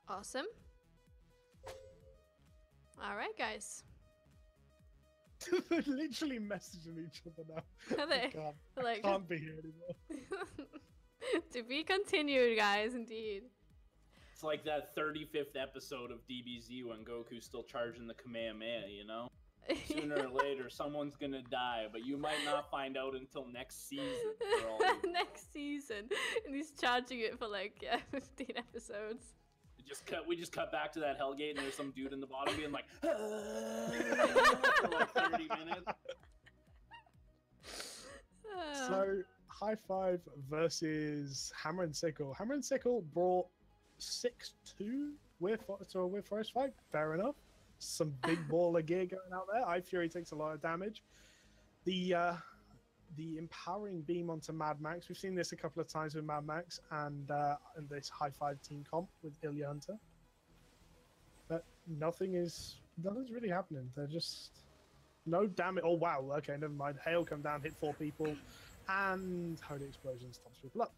Awesome. All right, guys. They're literally messaging each other now. Are they? I can't be here anymore. To be continued, guys, indeed. It's like that 35th episode of DBZ when Goku's still charging the Kamehameha, you know? Sooner or later, someone's gonna die, but you might not find out until next season. For all Next season. And he's charging it for like, 15 episodes. We just cut back to that Hellgate, and there's some dude in the bottom being like, for like 30 minutes. So, Hi5 versus Hammer and Sickle. Hammer and Sickle brought 6-2 with Forest fight. Fair enough. Some big baller gear going out there. iFury takes a lot of damage. The empowering beam onto Mad Max. We've seen this a couple of times with Mad Max and this Hi5 team comp with Ilya Hunter. But nothing's really happening. They're just no damage. Oh wow, okay, never mind. Hail come down, hit 4 people, and Holy Explosion stops people up.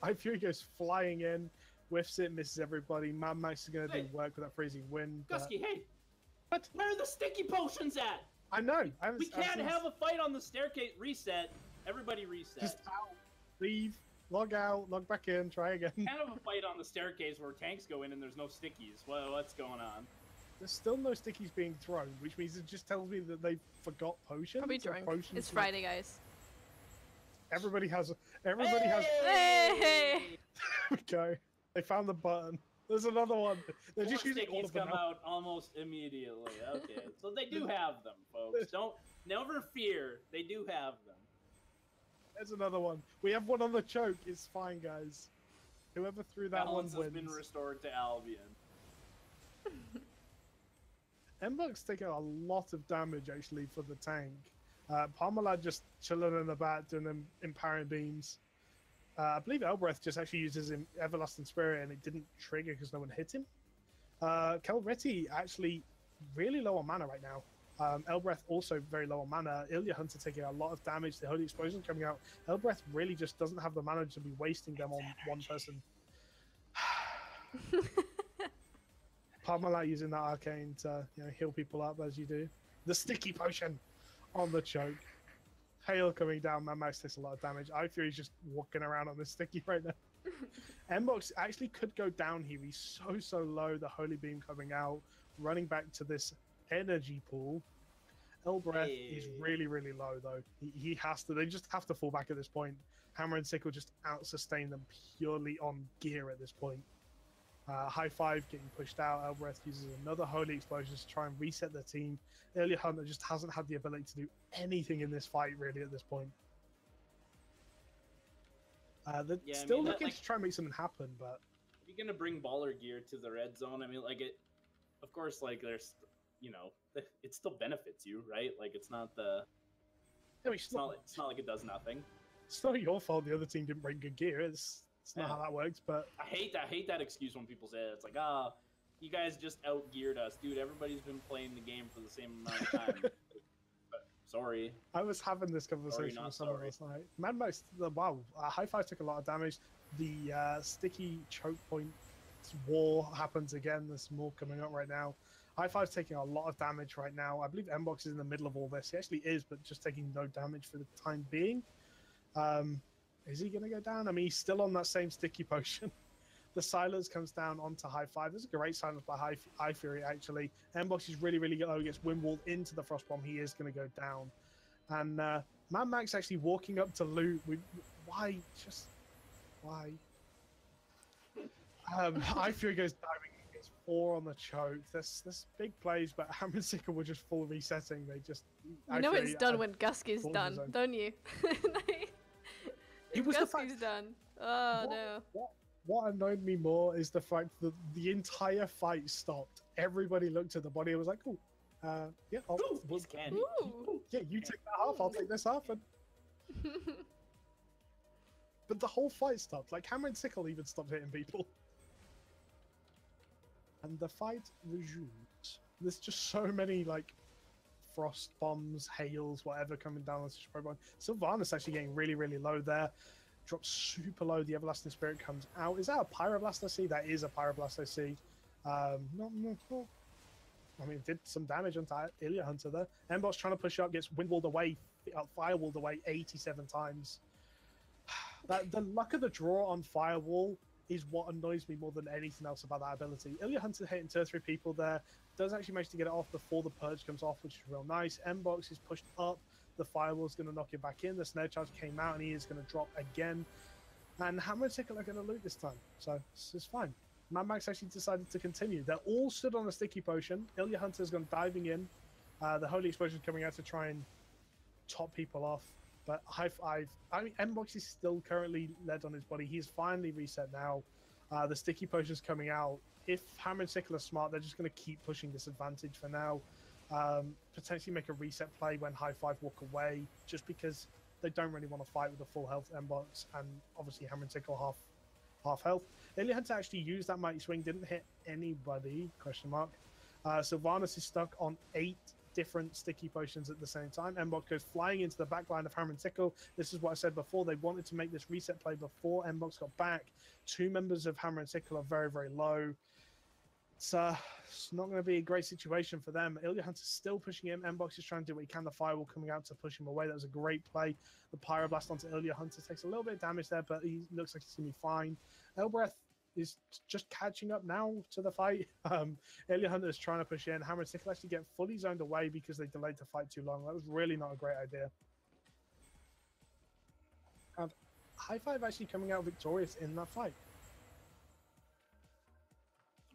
iFury goes flying in, whiffs it, misses everybody. Mad Max is going to do work with that freezing wind. Gusky, hey! What? Where are the sticky potions at? I know. We can't have a fight on the staircase. Reset. Everybody reset. Just out, leave, log out, log back in, try again. Can't have a fight on the staircase where tanks go in and there's no stickies. Well, what's going on? There's still no stickies being thrown, which means it just tells me that they forgot potions. Probably drunk. It's Friday, guys. Everybody has. Hey! There we go. They found the button. There's another one. They're just using all stickies of them come out almost immediately. Okay, so they do have them, folks. Never fear. They do have them. There's another one. We have one on the choke. It's fine, guys. Whoever threw that Balance one wins. has been restored to Albion. M-Buck's taking a lot of damage, actually, for the tank. Parmalat just chilling in the back, doing them empowering beams. I believe Elbreth just actually uses Everlasting Spirit, and it didn't trigger because no one hit him. Kelretti actually really low on mana right now. Elbreth also very low on mana. Ilya Hunter taking a lot of damage. The Holy Explosion coming out. Elbreth really just doesn't have the mana to be wasting them on one person. Parmalat using that arcane to heal people up as you do. The sticky potion on the choke. Hail coming down. Mad Max takes a lot of damage. iFury's just walking around on the sticky right now. M-Box actually could go down here. He's so low. The Holy Beam coming out. Running back to this energy pool. Elbreth is really low, though. He has to. They just have to fall back at this point. Hammer and Sickle just out-sustain them purely on gear at this point. Hi5 getting pushed out. Elbreth uses another Holy Explosion to try and reset the team. Ilya Hunter just hasn't had the ability to do anything in this fight, really, at this point. They're still looking to try and make something happen, but... If you're going to bring baller gear to the red zone, I mean, of course, there's, it still benefits you, right? Like, it's not the... It's not like it does nothing. It's not your fault the other team didn't bring good gear. It's not how that works, but... I hate that excuse when people say it. It's like, you guys just out-geared us. Dude, everybody's been playing the game for the same amount of time. But, sorry. I was having this conversation with someone last night. Mad Max, wow, Hi5 took a lot of damage. The sticky choke point war happens again. There's more coming up right now. Hi5's taking a lot of damage right now. I believe M-Box is in the middle of all this. He actually is, but just taking no damage for the time being. Is he going to go down? I mean, he's still on that same sticky potion. The silence comes down onto Hi5. There's a great silence by iFury, actually. M-Box is really low. Gets windwalled into the Frost Bomb. He is going to go down. And Mad Max actually walking up to loot. Why? Just why? iFury goes diving. Gets 4 on the choke. There's big plays, but Hammer and Sickle were just full resetting. They just... You know it's done when Gusky's done, don't you? It was Gusky's done. Oh, no. What annoyed me more is the fact that the entire fight stopped. Everybody looked at the body and was like, "Oh, yeah, yeah, you take that half, I'll take this half." And... but the whole fight stopped. Like, Hammer and Sickle even stopped hitting people. And the fight resumes. There's just so many, frost bombs, hails, whatever coming down on this Sylvanas actually getting really low there. drops super low. The Everlasting Spirit comes out. Is that a Pyroblast I see? That is a Pyroblast I see. Not, I mean, did some damage onto Ilya Hunter there. Mbot's trying to push up, gets windwalled away, firewalled away 87 times. The luck of the draw on Firewall is what annoys me more than anything else about that ability. Ilya Hunter hitting 2 or 3 people there, does actually manage to get it off before the Purge comes off, which is real nice. Mbox is pushed up, the Firewall's going to knock it back in, the Snare Charge came out, and he is going to drop again. And Hammer and Sickle are going to loot this time, so it's fine. Mad Max actually decided to continue. They're all stood on a Sticky Potion. Ilya Hunter's gone diving in. The Holy Explosion is coming out to try and top people off. But Hi5, I mean, Mbox is still currently led on his body. He's finally reset now. The Sticky Potion's coming out. If Hammer and Sickle are smart, they're just going to keep pushing this advantage for now. Potentially make a reset play when Hi5 walk away, just because they don't really want to fight with a full health Mbox, and obviously Hammer and Sickle half health. Ilya Hunter actually used that Mighty Swing, didn't hit anybody, question mark. Sylvanas is stuck on 8 different Sticky Potions at the same time. Mbox goes flying into the back line of Hammer and Sickle. This is what I said before. They wanted to make this reset play before Mbox got back. 2 members of Hammer and Sickle are very, very low. It's not going to be a great situation for them. Ilya Hunter's still pushing him. Mbox is trying to do what he can. The Firewall coming out to push him away. That was a great play. The Pyroblast onto Ilya Hunter takes a little bit of damage there, but he looks like he's going to be fine. Elbreth is just catching up now to the fight. Ilya Hunter is trying to push in. Hammer and Sickle actually get fully zoned away because they delayed the fight too long. That was really not a great idea. And Hi5 actually coming out victorious in that fight.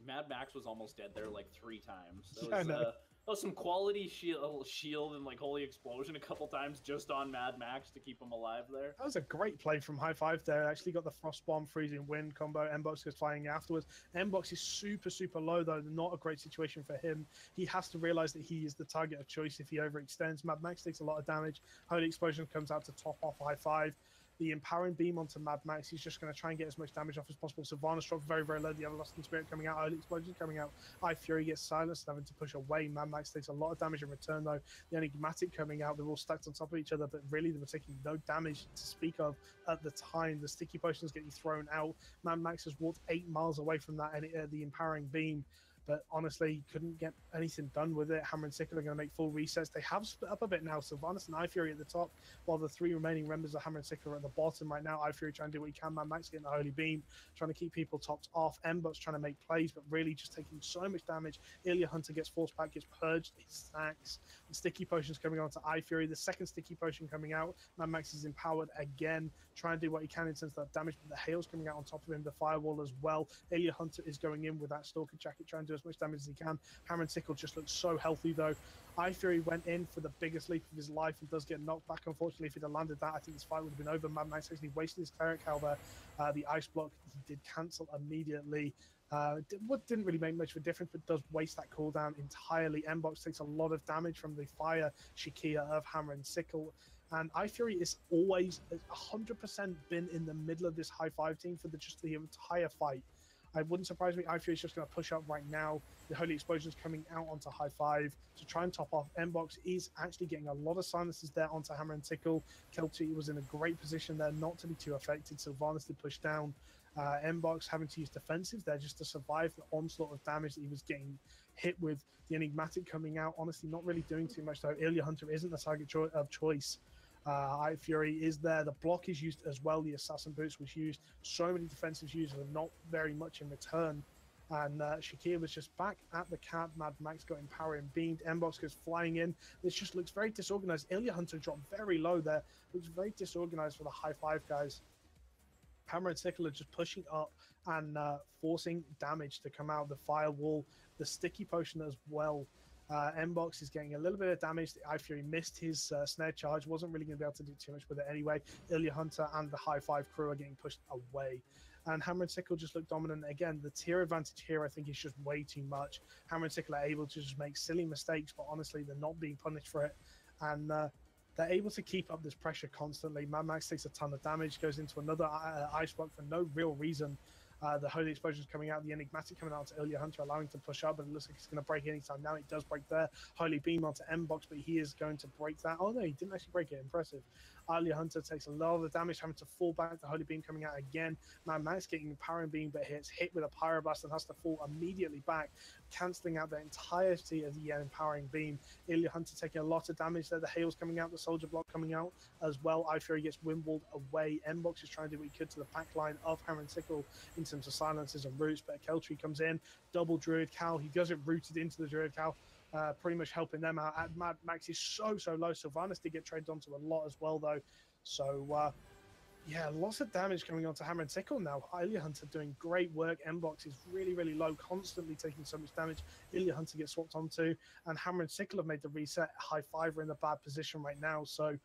Mad Max was almost dead there like 3 times. That was some quality shield and like Holy Explosion a couple times just on Mad Max to keep him alive there. That was a great play from Hi5 there. Actually got the Frost Bomb, Freezing Wind combo. Mbox goes flying afterwards. Mbox is super, super low though. Not a great situation for him. He has to realize that he is the target of choice if he overextends. Mad Max takes a lot of damage. Holy Explosion comes out to top off Hi5. The Empowering Beam onto Mad Max. He's just going to try and get as much damage off as possible. Sylvanas dropped very, very low. The Everlasting Spirit coming out. Holy Explosion coming out. Fury gets silenced, having to push away. Mad Max takes a lot of damage in return, though. The Enigmatic coming out. They're all stacked on top of each other, but really they were taking no damage to speak of at the time. The Sticky Potions getting thrown out. Mad Max has walked 8 miles away from that, the Empowering Beam. But honestly, couldn't get anything done with it. Hammer and Sickle are going to make full resets. They have split up a bit now. Sylvanas and Fury at the top, while the 3 remaining members of Hammer and Sickle are at the bottom right now. Fury trying to do what he can. Mad Max getting the Holy Beam, trying to keep people topped off. Mbox trying to make plays, but really just taking so much damage. Ilya Hunter gets forced back, gets purged, he stacks. The Sticky Potions coming on to Fury. The second Sticky Potion coming out. Mad Max is empowered again, trying to do what he can in terms of that damage, but the hail's coming out on top of him. The Firewall as well. Ilya Hunter is going in with that Stalker Jacket, trying to do as much damage as he can. Hammer and Sickle just looks so healthy though. Fury went in for the biggest leap of his life and does get knocked back. Unfortunately, if he'd have landed that, I think this fight would have been over. Mad Max actually wasted his Cleric Hell there. The Ice Block he did cancel immediately. Didn't really make much of a difference, but does waste that cooldown entirely. Mbox takes a lot of damage from the Fire Shikia of Hammer and Sickle. And Fury is always 100% been in the middle of this Hi5 team for just the entire fight. It wouldn't surprise me. Fury is just going to push up right now. The Holy Explosion is coming out onto Hi5 to try and top off. Mbox is actually getting a lot of silences there onto Hammer and Sickle. Kelty was in a great position there not to be too affected. Sylvanas did push down. Mbox having to use defensive there just to survive the onslaught of damage that he was getting hit with. The Enigmatic coming out, honestly not really doing too much though. Ilya Hunter isn't the target of choice. Fury is there. The block is used as well. The Assassin Boots was used. So many defensives used and not very much in return. And Shakir was just back at the camp. Mad Max got empowering beamed. Mbox goes flying in. This just looks very disorganized. Ilya Hunter dropped very low there. Looks very disorganized for the Hi5 guys. Hammer and Sickle are just pushing up and forcing damage to come out. The Firewall, the Sticky Potion as well. Mbox is getting a little bit of damage. Fury missed his snare charge, wasn't really going to be able to do too much with it anyway. Ilya Hunter and the Hi5 crew are getting pushed away. And Hammer and Sickle just look dominant. Again, the tier advantage here I think is just way too much. Hammer and Sickle are able to just make silly mistakes, but honestly, they're not being punished for it. And they're able to keep up this pressure constantly. Mad Max takes a ton of damage, goes into another Ice Block for no real reason. The Holy Explosion is coming out, the Enigmatic coming out to Ilya Hunter, allowing him to push up, but it looks like it's going to break anytime now. It does break there. Holy Beam onto Mbox, but he is going to break that. Oh no, he didn't actually break it. Impressive. Alia Hunter takes a lot of the damage, having to fall back. The Holy Beam coming out again. Mad Max getting Empowering Beam, but hits hit with a Pyroblast and has to fall immediately back, cancelling out the entirety of the Empowering Beam. Alia Hunter taking a lot of damage there. The Hail's coming out, the Soldier Block coming out as well. Fury gets windwalled away. Mbox is trying to do what he could to the back line of Hammer and Sickle in terms of silences and roots, but Keltree comes in, double Druid Cow. He does it rooted into the Druid Cow, pretty much helping them out. Mad Max is so low. Sylvanas did get traded onto a lot as well, though. So, yeah, lots of damage coming onto Hammer and Sickle now. Alia Hunter doing great work. Mbox is really low, constantly taking so much damage. Alia Hunter gets swapped onto, and Hammer and Sickle have made the reset. Hi5 are in a bad position right now, so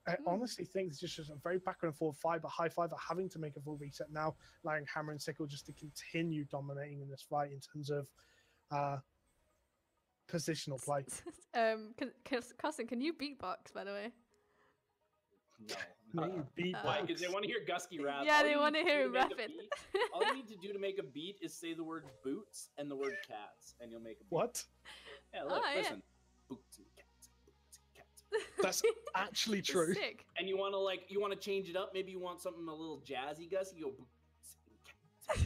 I honestly think it's just a very backward and forward fight, but Hi5 are having to make a full reset now, allowing Hammer and Sickle just to continue dominating in this fight in terms of positional play. Carson, can you beatbox, by the way? No. Why? Because they want to hear Gusky rap. Yeah, they want to hear him rap it. All you need to do to make a beat is say the word boots and the word cats, and you'll make a beat. What? Yeah, look, listen. Boots and cats, boots and cats. That's actually true. Sick. And you want to change it up. Maybe you want something a little jazzy, Gus. You go boots and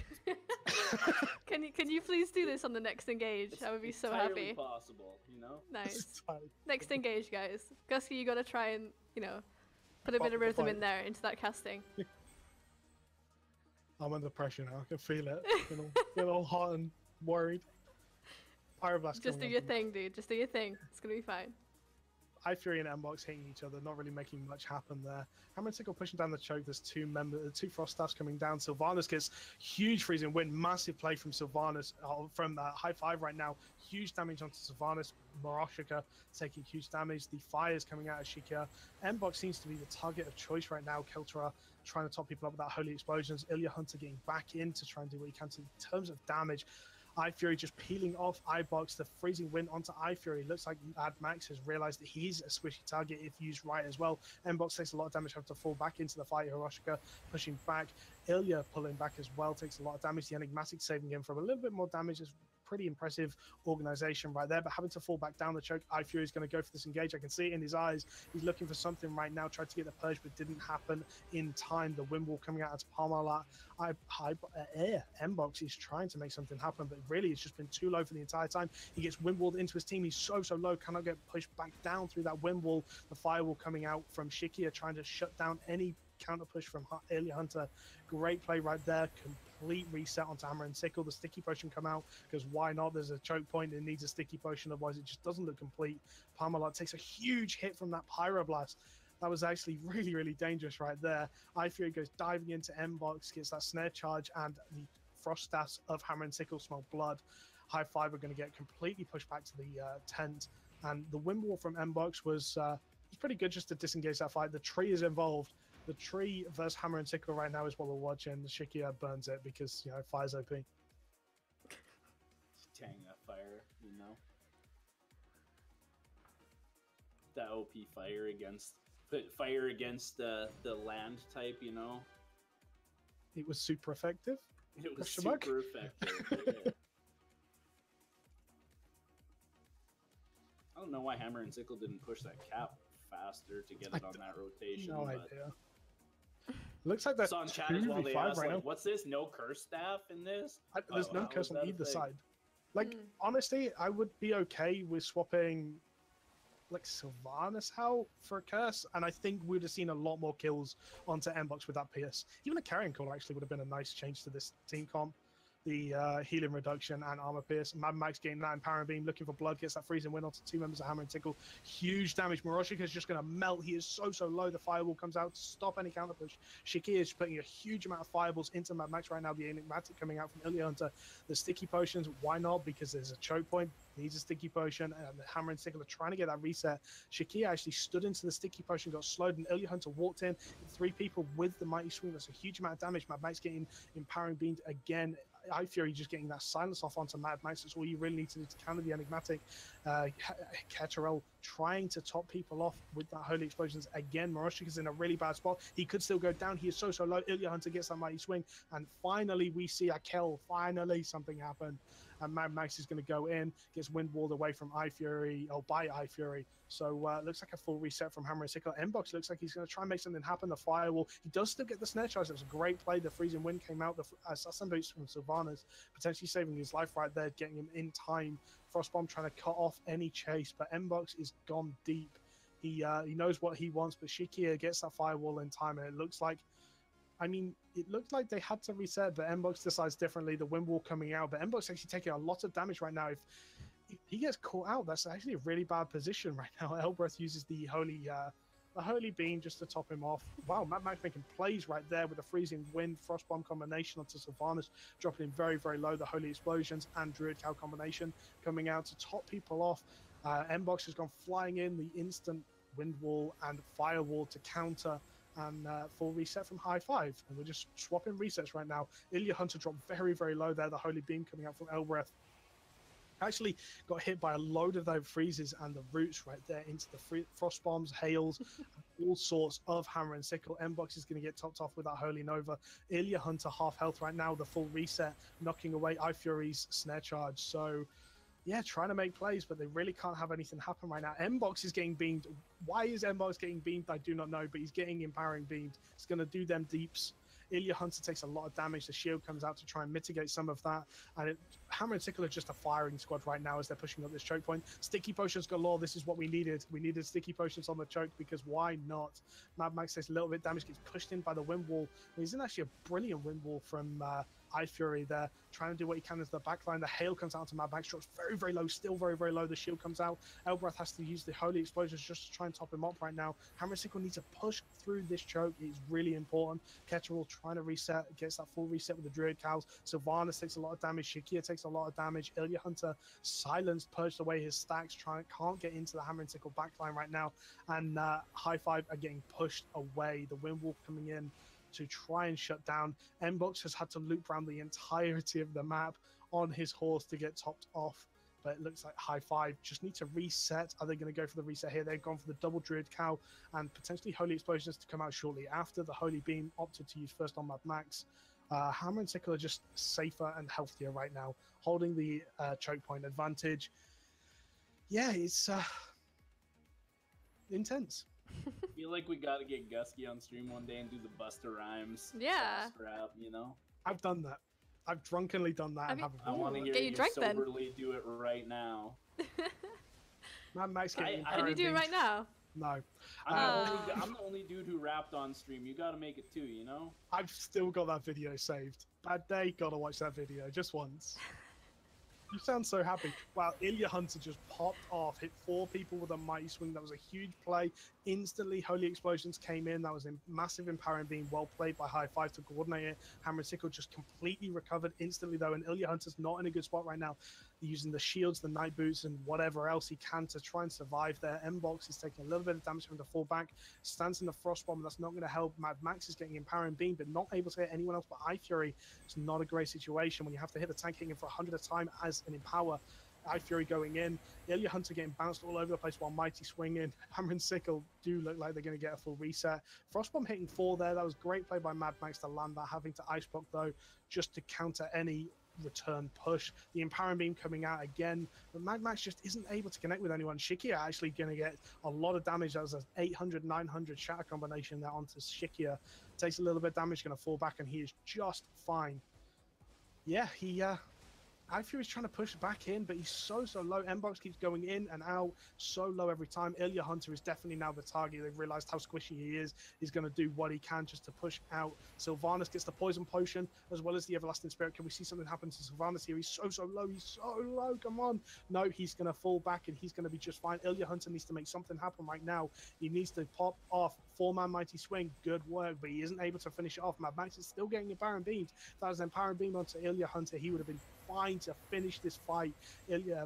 cats. Can you please do this on the next Engage? I would be so happy. Possible, you know. Nice. Next Engage, guys. Gusky, you gotta try and put a bit of rhythm in there into that casting. I'm under pressure now. I can feel it. Get all hot and worried. Pyroblast. Just do your thing, dude. Just do your thing. It's gonna be fine. Fury and Mbox hitting each other, not really making much happen there. Hammer and Sickle pushing down the choke. There's two Frost Staffs coming down. Sylvanas gets huge freezing wind. Massive play from Sylvanas, from Hi5 right now. Huge damage onto Sylvanas. Moroshika taking huge damage. The fires coming out of Shikia. Mbox seems to be the target of choice right now. Keltra trying to top people up with that Holy Explosions. Alia Hunter getting back in to try and do what he can in terms of damage. Fury just peeling off iBox, the freezing wind onto Fury. Looks like Mad Max has realized that he's a squishy target if used right as well. Mbox takes a lot of damage, have to fall back into the fight. Hiroshika pushing back. Ilya pulling back as well, takes a lot of damage. The Enigmatic saving him from a little bit more damage. Is pretty impressive organization right there, but having to fall back down the choke. Fury is going to go for this engage. I can see it in his eyes. He's looking for something right now, tried to get the purge, but didn't happen in time. The wind wall coming out as Parmalat. Mbox is trying to make something happen, but really it's just been too low for the entire time. He gets wind walled into his team. He's so low, cannot get pushed back down through that wind wall. The firewall coming out from Shikia, trying to shut down any counter push from Alia Hunter. Great play right there. Complete reset onto Hammer and Sickle. The sticky potion come out because why not? There's a choke point. It needs a sticky potion, otherwise it just doesn't look complete. Parmalat takes a huge hit from that Pyroblast. That was actually really dangerous right there. Fury goes diving into Mbox, gets that snare charge, and the Frost Staffs of Hammer and Sickle smell blood. Hi5 are going to get completely pushed back to the tent, and the wind wall from Mbox was pretty good just to disengage that fight. The tree is involved. The tree versus Hammer and Sickle right now is what we're watching. The Shikia burns it because, fire's OP. Dang, that fire, That OP fire against the land type, It was super effective. It was super effective. Yeah. I don't know why Hammer and Sickle didn't push that cap faster to get it on that rotation. No idea. Looks like that's on chat as well. They asked, right now. what's this? No curse staff in this? There's no curse on either side. Honestly, I would be okay with swapping Sylvanas out for a curse, and I think we would have seen a lot more kills onto Mbox with that PS. Even a carrying caller actually would have been a nice change to this team comp. The healing reduction and armor pierce. Mad Max getting that Empowering Beam, looking for blood, gets that freezing wind onto two members of Hammer and Sickle. Huge damage. Moroshika is just going to melt. He is so low. The firewall comes out to stop any counter push. Shikia is putting a huge amount of fireballs into Mad Max right now. The Enigmatic coming out from Ilya Hunter. The sticky potions, why not? Because there's a choke point. Needs a sticky potion, and the Hammer and Sickle are trying to get that reset. Shikia actually stood into the sticky potion, got slowed, and Ilya Hunter walked in. 3 people with the mighty swing. That's a huge amount of damage. Mad Max getting Empowering Beamed again. Fury just getting that silence off onto Mad Max. That's all you really need to do to counter the Enigmatic. Keterel trying to top people off with that Holy Explosions again. Moroshik is in a really bad spot. He could still go down. He is so low. Ilya Hunter gets that mighty swing, and finally we see a kill. Finally something happened. and Mad Max is going to go in, gets wind walled away from iFury, or by iFury. So looks like a full reset from Hammer and Sickle. Mbox looks like he's going to try and make something happen. The firewall, he does still get the snare charge. It was a great play. The freezing wind came out. The assassin boots from Sylvanas, potentially saving his life right there, getting him in time. Frostbomb trying to cut off any chase, but Mbox is gone deep. He knows what he wants, but Shikia gets that firewall in time, and it looks like, I mean, it looked like they had to reset, but Mbox decides differently. The wind wall coming out, but Mbox actually taking a lot of damage right now. If he gets caught out, that's actually a really bad position right now. Elbreth uses the holy beam just to top him off. Wow, Mad Max making plays right there with the freezing wind frostbomb combination onto Sylvanas, dropping him very, very low. The holy explosions and druid cow combination coming out to top people off. Mbox has gone flying in, the instant wind wall and firewall to counter, and full reset from Hi5. And we're just swapping resets right now. Ilya Hunter dropped very, very low there. The holy beam coming out from Elbreth actually got hit by a load of those freezes and the roots right there into the frost bombs, hails, all sorts of hammer and sickle. Mbox is going to get topped off with that Holy Nova. Ilya Hunter half health right now, the full reset, knocking away iFury's snare charge. So yeah, trying to make plays, but they really can't have anything happen right now. Mbox is getting beamed. Why is Mbox getting beamed? I do not know, but he's getting empowering beamed. It's going to do them deeps. Ilya Hunter takes a lot of damage. The shield comes out to try and mitigate some of that. And Hammer and Sickle are just a firing squad right now as they're pushing up this choke point. Sticky potions galore. This is what we needed. We needed sticky potions on the choke because why not? Mad Max takes a little bit of damage, gets pushed in by the wind wall. He's in actually a brilliant wind wall from iFury there, trying to do what he can into the backline. The hail comes out to Mad Max, drops very, very low, still very, very low. The shield comes out. Elbreth has to use the holy explosions just to try and top him up right now. Hammer and Sickle needs to push through this choke. It's really important. Ketterall trying to reset, gets that full reset with the Druid Cows. Sylvanas takes a lot of damage. Shikia takes a lot of damage. Ilya Hunter silenced, purged away his stacks, can't get into the Hammer and Sickle backline right now. And Hi5 are getting pushed away. The wind wall coming in to try and shut down. Mbox has had to loop around the entirety of the map on his horse to get topped off, but it looks like Hi5 just need to reset. Are they going to go for the reset here? They've gone for the double Druid Cow and potentially Holy Explosions to come out shortly after. The Holy Beam opted to use first on Mad Max. Hammer and Sickle are just safer and healthier right now, holding the choke point advantage. Yeah, it's intense. I feel like we gotta get Gusky on stream one day and do the Buster Rhymes. Yeah. Rap, you know? I've done that. I've drunkenly done that. I want to hear you soberly do it right now. Mad Max getting Can you do it right now? No. I'm the only dude who rapped on stream. You gotta make it too, you know? I've still got that video saved. Bad day, gotta watch that video just once. You sound so happy. Wow, Ilya Hunter just popped off, hit 4 people with a mighty swing. That was a huge play. Instantly, Holy Explosions came in. That was a massive empowering being well played by Hi5 to coordinate it. Hammer and Sickle just completely recovered instantly, though, and Ilya Hunter's not in a good spot right now. Using the shields, the night boots, and whatever else he can to try and survive there. Mbox is taking a little bit of damage from the fallback. Stands in the frost bomb, that's not going to help. Mad Max is getting empowering beam, but not able to hit anyone else but iFury. It's not a great situation when you have to hit the tank, hitting him for 100 at a time as an empower. iFury going in. Ilya Hunter getting bounced all over the place while Mighty swinging. Hammer and Sickle do look like they're going to get a full reset. Frostbomb hitting 4 there. That was great play by Mad Max to land that. Having to ice block though, just to counter any return push. The empowering beam coming out again, but Mad Max just isn't able to connect with anyone. Shikia actually going to get a lot of damage. That was an 800 900 shatter combination there onto Shikia. Takes a little bit of damage, going to fall back, and he is just fine. Yeah, iFury's trying to push back in, but he's so low. Mbox keeps going in and out so low every time. Ilya Hunter is definitely now the target. They've realized how squishy he is. He's going to do what he can just to push out. Sylvanas gets the poison potion as well as the everlasting spirit. Can we see something happen to Sylvanas here? He's so low. He's so low. Come on. No, he's going to fall back and he's going to be just fine. Ilya Hunter needs to make something happen right now. He needs to pop off 4-man mighty swing. Good work, but he isn't able to finish it off. Mad Max is still getting empowering beams. If that was an empowering beam onto Ilya Hunter, he would have been fine to finish this fight.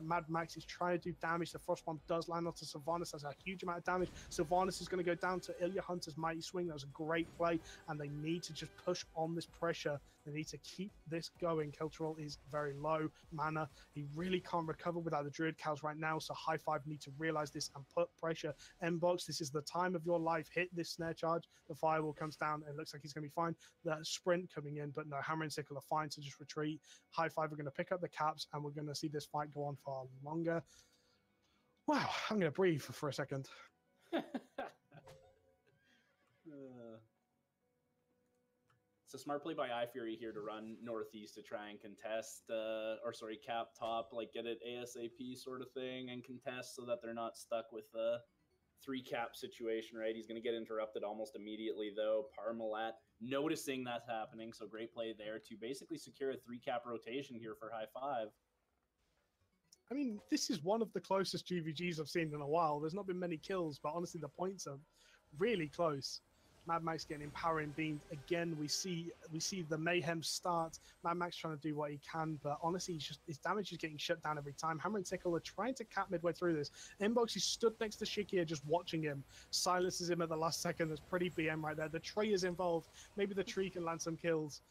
Mad Max is trying to do damage. The Frostbomb does land onto Sylvanas. That's a huge amount of damage. Sylvanas is going to go down to Ilya Hunter's mighty swing. That was a great play, and they need to just push on this pressure. They need to keep this going. Keltrol is very low mana. He really can't recover without the Druid cows right now, so Hi5 need to realize this and put pressure. Mbox, this is the time of your life. Hit this snare charge. The firewall comes down, and it looks like he's going to be fine. The sprint coming in, but no, Hammer and Sickle are fine to just retreat. Hi5 are going to pick up the caps, and we're going to see this fight go on far longer. Wow, I'm going to breathe for a second. It's a smart play by iFury here to run northeast to try and contest, cap top, like get it ASAP sort of thing and contest so that they're not stuck with a 3 cap situation, right? He's going to get interrupted almost immediately, though. Parmalat noticing that's happening, so great play there to basically secure a 3 cap rotation here for Hi5. I mean, this is one of the closest GvGs I've seen in a while. There's not been many kills, but honestly, the points are really close. Mad Max getting empowering beamed again. We see the mayhem start. Mad Max trying to do what he can, but honestly, his damage is getting shut down every time. Hammer and Sickle are trying to cap midway through this. Inbox is stood next to Shikir, just watching him. Silences him at the last second. That's pretty BM right there. The tree is involved. Maybe the tree can land some kills.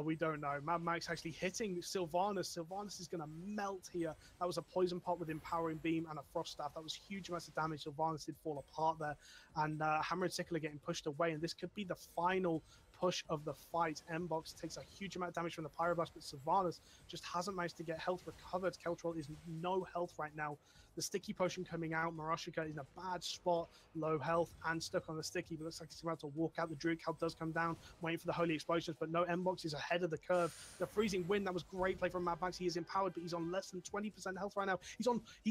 We don't know. Mad Max actually hitting Sylvanas. Sylvanas is going to melt here. That was a poison pot with empowering beam and a frost staff. That was huge amounts of damage. Sylvanas did fall apart there. And Hammer and Sickle are getting pushed away. And this could be the final push of the fight. Mbox takes a huge amount of damage from the Pyroblast, but Sylvanas just hasn't managed to get health recovered. Keltrol is no health right now. The sticky potion coming out. Maroshika is in a bad spot, low health and stuck on the sticky, but looks like he's about to walk out. The Druid Cow does come down, waiting for the Holy Explosions, but no, Mbox is ahead of the curve. The freezing wind, that was great play from Mad Max. He is empowered, but he's on less than 20% health right now. He's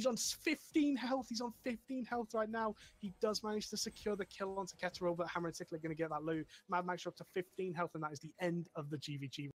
on 15 health. He's on 15 health right now. He does manage to secure the kill onto Ketteril, but Hammer and Sickle are going to get that loot. Mad Max up to 15 health, and that is the end of the GvG.